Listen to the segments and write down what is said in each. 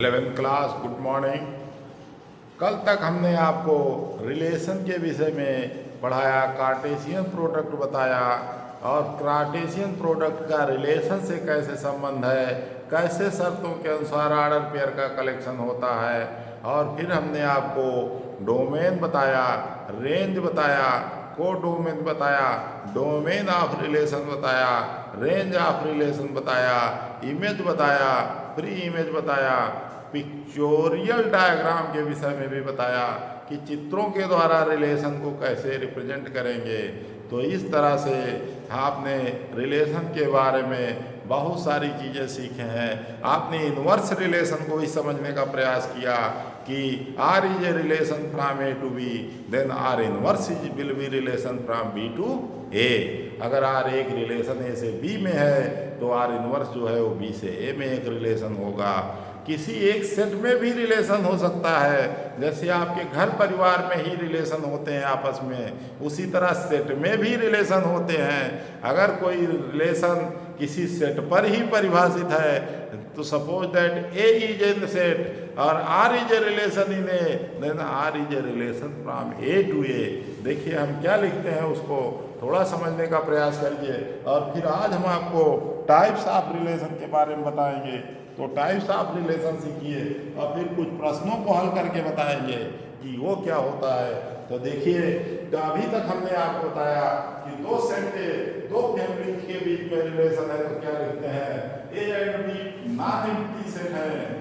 11th class, good morning. कल तक हमने आपको रिलेशन के विषय में पढ़ाया, कार्टेशियन प्रोडक्ट बताया और कार्टेशियन प्रोडक्ट का रिलेशन से कैसे संबंध है, कैसे शर्तों के अनुसार ऑर्डर पेयर का कलेक्शन होता है। और फिर हमने आपको डोमेन बताया, रेंज बताया, को डोमेन बताया, डोमेन ऑफ रिलेशन बताया, रेंज ऑफ रिलेशन बताया, इमेज बताया, प्री इमेज बताया, पिक्चोरियल डायग्राम के विषय में भी बताया कि चित्रों के द्वारा रिलेशन को कैसे रिप्रेजेंट करेंगे। तो इस तरह से आपने रिलेशन के बारे में बहुत सारी चीज़ें सीखे हैं। आपने इनवर्स रिलेशन को भी समझने का प्रयास किया कि R is a relation from A to B, then R inverse is will be relation from B to A. अगर आर एक रिलेशन ए से बी में है तो आर इनवर्स जो है वो बी से ए में एक रिलेशन होगा। किसी एक सेट में भी रिलेशन हो सकता है, जैसे आपके घर परिवार में ही रिलेशन होते हैं आपस में, उसी तरह सेट में भी रिलेशन होते हैं। अगर कोई रिलेशन किसी सेट पर ही परिभाषित है तो suppose that A is in set और R is a relation in A, then R is a relation from A to A. देखिए हम क्या लिखते हैं उसको थोड़ा समझने का प्रयास करिए। और फिर आज हम आपको टाइप्स ऑफ रिलेशन के बारे में बताएंगे। तो टाइप्स ऑफ रिलेशन सीखिए और फिर कुछ प्रश्नों को हल करके बताएंगे कि वो क्या होता है। तो देखिए, तो अभी तक हमने आपको बताया कि दो सेट के दो फैमिली के बीच में रिलेशन है तो क्या लिखते हैं, A and B non empty set है।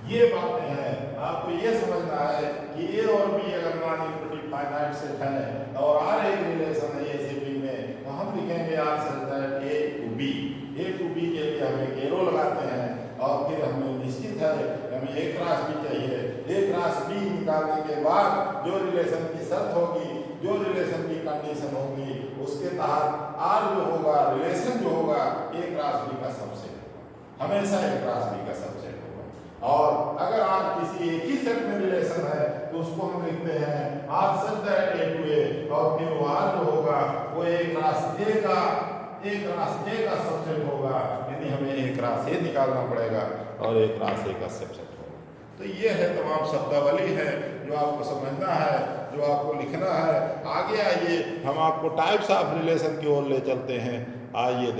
ये बातें हैं, आपको ये समझना है कि ए और बी अगर नॉन इक्विटी फाइनाइट सेट है और आर एक रिलेशन है ए से बी में, तो हम लिखेंगे R such that A to B. A to B के लिए हम एक एरो लगाते हैं और फिर हमें निश्चित है हमें ए क्रॉस बी चाहिए। ए क्रॉस बी निकालने के बाद जो रिलेशन की शर्त होगी, जो रिलेशन की कंडीशन होगी, उसके तहत आर जो होगा, रिलेशन जो होगा, ए क्रॉस बी का सबसेट होगा, हमेशा ए क्रॉस बी का सबसेट होगा। और अगर आर किसी एक ही सेट में रिलेशन है तो उसको हम लिखते हैं R such that A to A, और फिर वो आर जो होगा वो ए क्रॉस ए का सबसेट होगा, यानी हमें ए क्रॉस ए निकालना पड़ेगा और ए क्रॉस ए का सबसेट होगा। तो ये है तमाम शब्दावली है जो आपको समझना है, जो आपको लिखना है। आगे आइए हम आपको टाइप्स ऑफ रिलेशन की ओर ले चलते हैं। आइए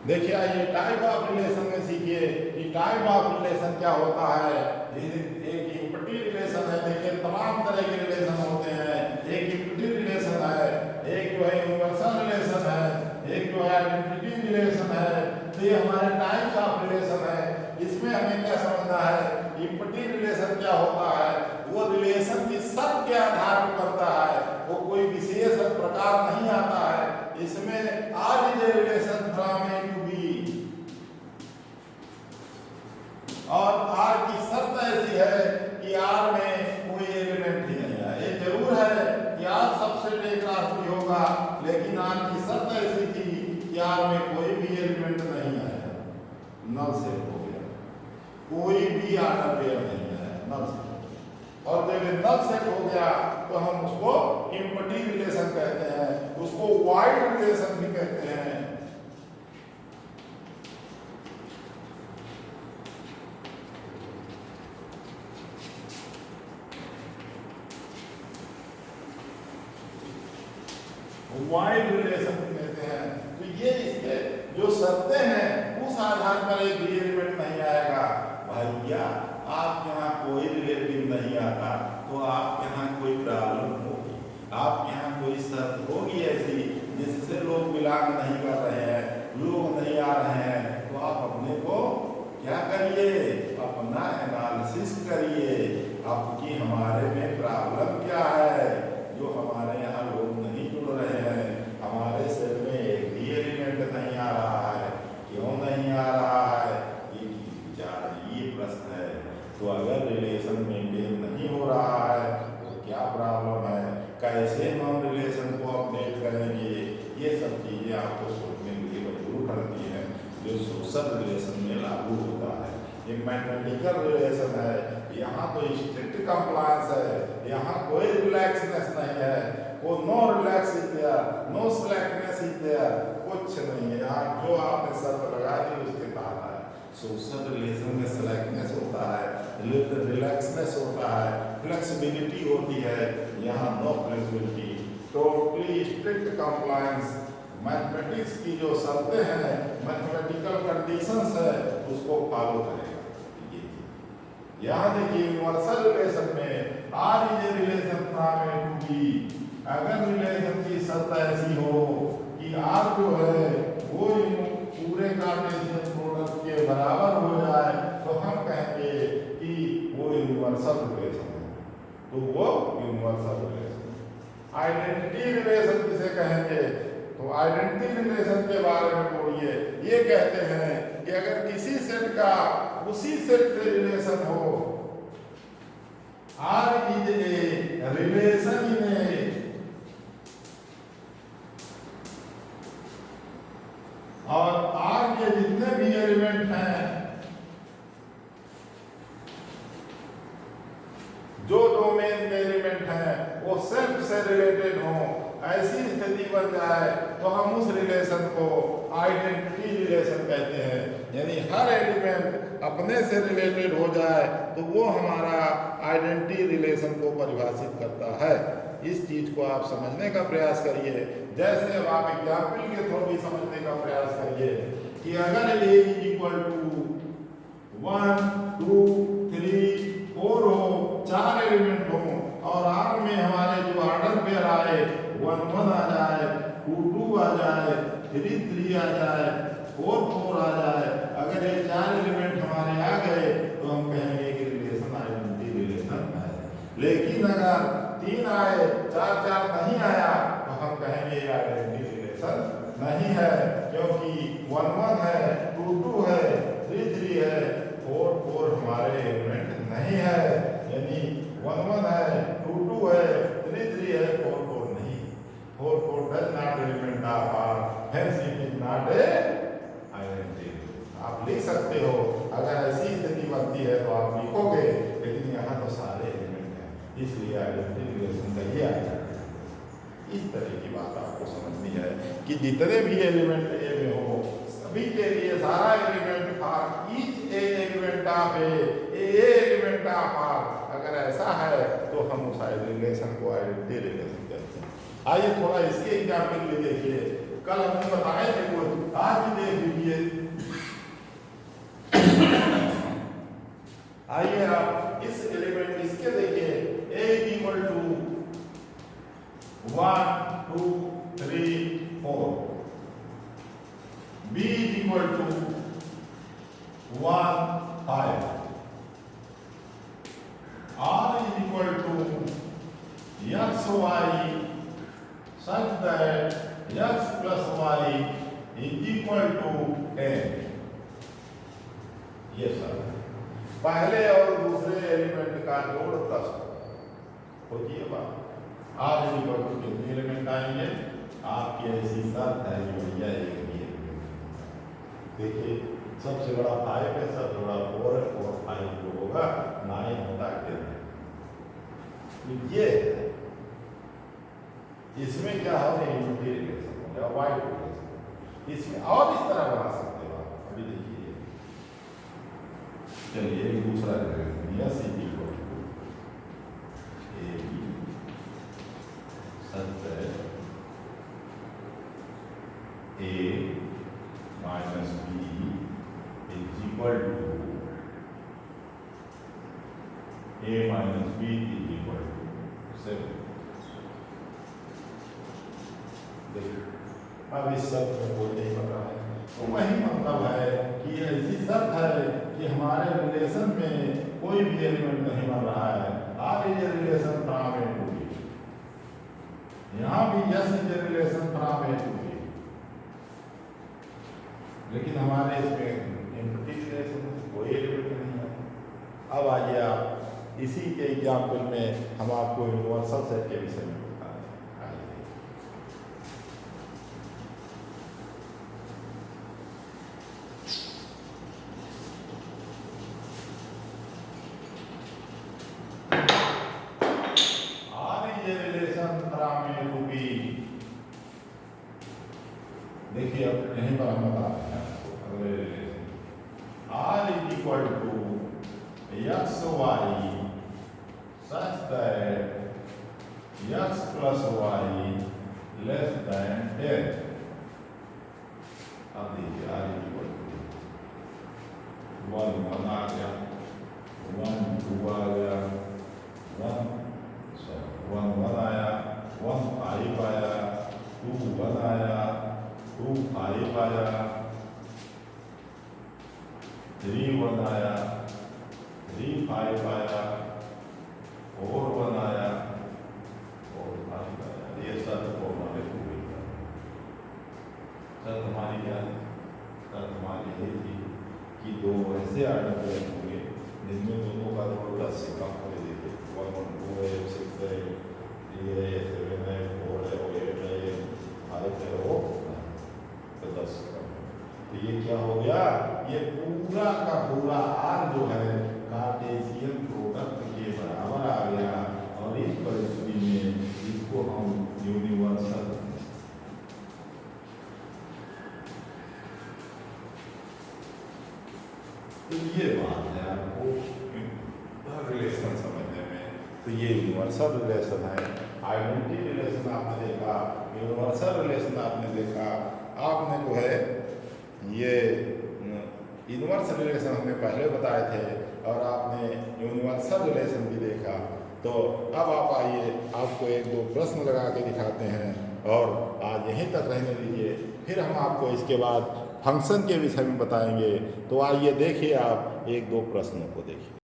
देखिए आइए टाइप ऑफ रिलेशन में सीखिए कि टाइप ऑफ रिलेशन क्या होता है। एक इक्विटी रिलेशन है, देखिए तमाम तरह के रिलेशन होते हैं। एक इक्विटी रिलेशन है, एक जो है यूनिवर्सल रिलेशन है, एक जो है आइडेंटिटी रिलेशन है। तो ये हमारे टाइप्स ऑफ रिलेशन है। इसमें हमें क्या समझना है, इक्विटी रिलेशन क्या होता है, वो रिलेशन की शर्त के आधार पर बनता है, वो कोई विशेष प्रकार नहीं आता है। इसमें R is a relation from A to B और आर की शर्त ऐसी है कि आर में कोई एलिमेंट ही नहीं है। ये जरूर है कि आर सबसेट एक राशि होगा, लेकिन आर की शर्त ऐसी थी कि आर में कोई भी एलिमेंट नहीं नल सेट हो गया, कोई भी ऑर्डर पेयर नहीं है, नल सेट। और जब ये नल सेट हो गया तो हम उसको एम्प्टी रिलेशन कहते हैं, उसको वाइड रिलेशन भी कहते हैं। वाइड रिलेशन कहते हैं। तो ये इसके जो शर्तें हैं उस आधार पर एक भी एलिमेंट नहीं आएगा। भैया आपके यहाँ कोई रिलेटिव नहीं आता तो आपके यहाँ कोई प्रॉब्लम होगी, आपके यहाँ कोई शर्त होगी ऐसी जिससे लोग बिलोंग नहीं कर रहे हैं, लोग नहीं आ रहे हैं, तो आप अपने को क्या करिए, अपना एनालिसिस करिए, आपकी हमारे में प्रॉब्लम क्या है जो हमारे यहाँ लोग नहीं जुड़ रहे हैं, हमारे सेल में एक भी एलिमेंट नहीं आ रहा है, क्यों नहीं आ रहा है, ये विचार, ये प्रश्न है। तो अगर रिलेशन मेंटेन नहीं हो रहा है तो क्या प्रॉब्लम है, कैसे हम रिलेशन को अपडेट करेंगे, ये सब चीज़ें आपको सोचने के लिए मजबूर करती हैं, जो सोशल रिलेशन में लागू होता है। ये मैथमेटिकल रिलेशन है, यहाँ तो स्ट्रिक्ट कंप्लायंस है, यहाँ कोई रिलैक्सनेस नहीं है, वो no relax is there, no slackness is there, कुछ नहीं है। यहाँ जो आपने शर्त लगा दी उसके तहत है। सोशल रिलेशन में स्लैकनेस होता है, रिलैक्सनेस होता है, फ्लेक्सिबिलिटी होती है, यहाँ no flexibility, totally strict compliance. Mathematics की जो शर्तें हैं, मैथमेटिकल कंडीशंस है, उसको फॉलो करेगा। यहाँ देखिए यूनिवर्सल रिलेशन में R is a relation from A to B. अगर रिलेशन की शर्त ऐसी हो कि आर जो है वो पूरे कार्टेशियन प्रोडक्ट के बराबर हो जाए तो हम कहेंगे कि वो यूनिवर्सल रिलेशन है, तो वो यूनिवर्सल रिलेशन। आइडेंटिटी रिलेशन किसे कहेंगे, तो आइडेंटिटी रिलेशन के बारे में बोलिए, ये कहते हैं कि अगर किसी सेट का उसी सेट से रिलेशन हो, R is a relation in A, और आर के जितने भी एलिमेंट हैं जो डोमेन के एलिमेंट हैं वो सेल्फ से रिलेटेड हो, ऐसी स्थिति बन जाए तो हम उस रिलेशन को आइडेंटिटी रिलेशन कहते हैं। यानी हर एलिमेंट अपने से रिलेटेड हो जाए तो वो हमारा आइडेंटिटी रिलेशन को परिभाषित करता है। इस चीज को आप समझने का प्रयास करिए। जैसे अब आप एग्जाम्पल के थ्रू भी समझने का प्रयास करिए कि अगर ए इज इक्वल टू 1 2 3 4 हो, 4 एलिमेंट हो और आर में हमारे जो ऑर्डर पेयर आए 1 1 आ जाए, 2 2 आ जाए, 3 3 आ जाए, 4 4 आ जाए, अगर ये 4 एलिमेंट हमारे आ गए तो हम कहेंगे कि रिलेशन आइडेंटिटी रिलेशन है। लेकिन अगर 3 आए 4 4 नहीं आया तो हम कहेंगे ये आइडेंटिटी रिलेशन नहीं है, क्योंकि 1 1 है, 2 2 है, 3 3 है, 4 4 हमारे एलिमेंट नहीं है। यानी 1 1 है, 2 2 है, 3 3 है, 4 4 नहीं, 4 4 does not element of R, hence it is not a identity। आप लिख सकते हो, अगर ऐसी स्थिति बनती है तो आप लिखोगे, लेकिन यहाँ तो सारे एलिमेंट हैं, इसलिए आइडेंटिटी रिलेशन का ये आइडेंटिटी। इस तरह की बात आपको समझनी है कि जितने भी एलिमेंट ए में हो सभी के लिए सारा element for each a element of A element of R, अगर ऐसा है तो हम उस रिलेशन को आइडेंटिटी रिलेशन कहते हैं। आइए थोड़ा इसके एग्जाम्पल भी देखिए, कल हमने बताए थे कुछ, आज भी देख लीजिए। आइए आप इस एलिमेंट इसके देखिए, A equal to 1 2 3 4, B equal to 1 5, R is equal to x y such that x plus y is equal to 10। ये सर पहले और दूसरे एलिमेंट का जोड़ 10 होती है बात। R is equal to कितने एलिमेंट आएंगे, आपकी ऐसी शर्त है कि भैया एक भी एलिमेंट। देखिए सबसे बड़ा 5 है, सबसे बड़ा 4 है, 4 5 जो होगा 9 होगा 10 है। तो ये है, इसमें क्या है यूनिटी रिलेशन हो गया, वाई रिलेशन। इसमें और इस तरह बना सकते हो आप, अभी देखिए। चलिए एक दूसरा relation, S is equal to A B such है A minus B is equal to A minus B is equal to 7। अब इस शब्द में कोई नहीं पता है, तो वही मतलब है कि ऐसी शर्त है कि हमारे रिलेशन में कोई भी एलिमेंट नहीं बन रहा है। R is a relation from A to B, यहाँ भी S is a relation from A to B, लेकिन हमारे इसमें एम्प्टी रिलेशन कोई एलिमेंट नहीं है। अब आइए आप इसी के एग्जाम्पल में हम आपको यूनिवर्सल सेट के विषय में बता रहे हैं। देखिए अब यहीं पर हम बता रहे हैं अगले relation, R is equal to x y such that x plus y less than 10। अब देखिए आर इज इक्वल टू 1 1 आ गया, 1 2 आ गया, 1 1 आया, 1 5 आया, 2 1 आया, 2 5 आया, 3 1 आया, 3 5 आया, 4 1 आया, 4 5 आया। ये सब तो हमारे पूरी सर हमारी क्या है? सर हमारी ये थी कि दो ऐसे आर्डर प्लेन होंगे जिनमें दोनों का जोड़ 10 से कम हो। देखिए 1 1 2 है, 6 है, 3 है, 7 है, 4 है, 8 है, 5 है, वो 10 से कम। तो ये क्या हो गया? ये पूरा का पूरा आर जो है कार्टेशियन प्रोडक्ट के बराबर आ गया, और इस परिस्थिति में इसको हम यूनिवर्सल तो ये बात है आपको रिलेशन समझने में। तो ये यूनिवर्सल रिलेशन है। आइडेंटिटी रिलेशन आपने देखा, यूनिवर्सल रिलेशन आपने देखा, आपने जो है ये इनवर्स रिलेशन हमने पहले बताए थे, और आपने यूनिवर्सल रिलेशन भी देखा। तो अब आप आइए, आपको एक दो प्रश्न लगा के दिखाते हैं, और आज यहीं तक रहने दीजिए, फिर हम आपको इसके बाद फंक्शन के विषय में बताएंगे। तो आइए देखिए, आप एक दो प्रश्नों को देखिए।